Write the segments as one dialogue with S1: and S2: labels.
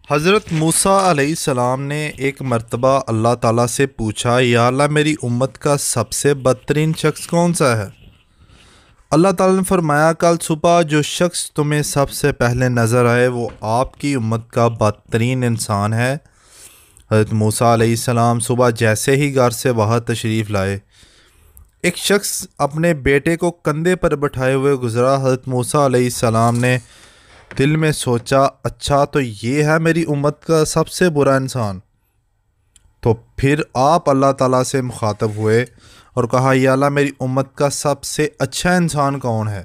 S1: حضرت موسیٰ علیہ السلام نے ایک مرتبہ اللہ تعالیٰ سے پوچھا، یا اللہ میری امت کا سب سے بدترین شخص کون سا ہے؟ اللہ تعالیٰ نے فرمایا، کل صبح جو شخص تمہیں سب سے پہلے نظر آئے وہ آپ کی امت کا بدترین انسان ہے۔ حضرت موسیٰ علیہ السلام صبح جیسے ہی گھر سے باہر تشریف لائے، ایک شخص اپنے بیٹے کو کندھے پر بٹھائے ہوئے گزرا۔ حضرت موسیٰ علیہ السلام نے دل میں سوچا، اچھا تو یہ ہے میری امت کا سب سے برا انسان۔ تو پھر آپ اللہ تعالیٰ سے مخاطب ہوئے اور کہا، یا اللہ میری امت کا سب سے اچھا انسان کون ہے،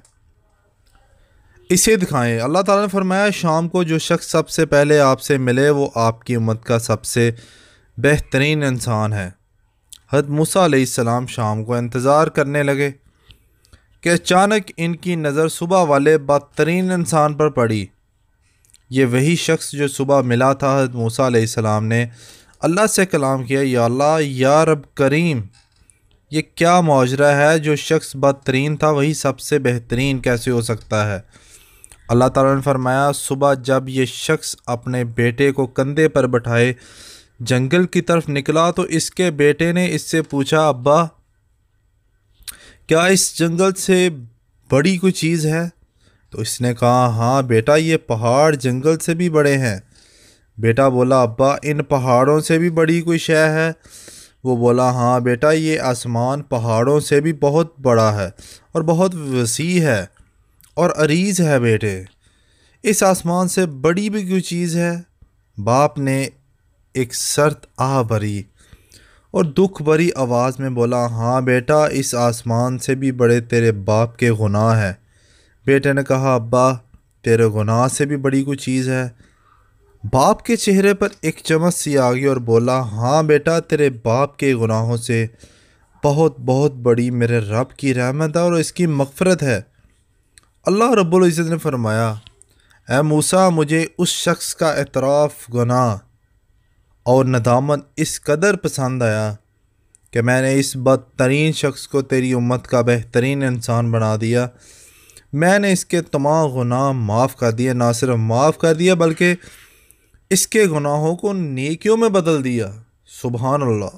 S1: اسے دکھائیں۔ اللہ تعالیٰ نے فرمایا، شام کو جو شخص سب سے پہلے آپ سے ملے وہ آپ کی امت کا سب سے بہترین انسان ہے۔ حضرت موسیٰ علیہ السلام شام کو انتظار کرنے لگے کہ اچانک ان کی نظر صبح والے بدترین انسان پر پڑی۔ یہ وہی شخص جو صبح ملا تھا۔ حضرت موسیٰ علیہ السلام نے اللہ سے کلام کیا، یا اللہ یا رب کریم، یہ کیا معجزہ ہے؟ جو شخص بدترین تھا وہی سب سے بہترین کیسے ہو سکتا ہے؟ اللہ تعالیٰ نے فرمایا، صبح جب یہ شخص اپنے بیٹے کو کندھے پر بٹھائے جنگل کی طرف نکلا تو اس کے بیٹے نے اس سے پوچھا، ابا کیا اس جنگل سے بڑی کوئی چیز ہے؟ تو اس نے کہا، ہاں بیٹا، یہ پہاڑ جنگل سے بھی بڑے ہیں۔ بیٹا بولا، ابا ان پہاڑوں سے بھی بڑی کوئی شے ہے؟ وہ بولا، ہاں بیٹا، یہ آسمان پہاڑوں سے بھی بہت بڑا ہے اور بہت وسیع ہے اور عریض ہے بیٹے، اس آسمان سے بڑی بھی کوئی چیز ہے؟ باپ نے ایک سرد آہ بھری اور دکھ بھری آواز میں بولا، ہاں بیٹا، اس آسمان سے بھی بڑے تیرے باپ کے گناہ ہیں۔ بیٹے نے کہا، ابا تیرے گناہ سے بھی بڑی کوئی چیز ہے؟ باپ کے چہرے پر ایک چمک سی آ گئی اور بولا، ہاں بیٹا، تیرے باپ کے گناہوں سے بہت بہت بڑی میرے رب کی رحمت ہے اور اس کی مغفرت ہے۔ اللہ رب العزت نے فرمایا، اے موسیٰ، مجھے اس شخص کا اعتراف گناہ اور ندامت اس قدر پسند آیا کہ میں نے اس بدترین شخص کو تیری امت کا بہترین انسان بنا دیا۔ میں نے اس کے تمام گناہ معاف کر دیے، نہ صرف معاف کر دیا بلکہ اس کے گناہوں کو نیکیوں میں بدل دیا۔ سبحان اللہ۔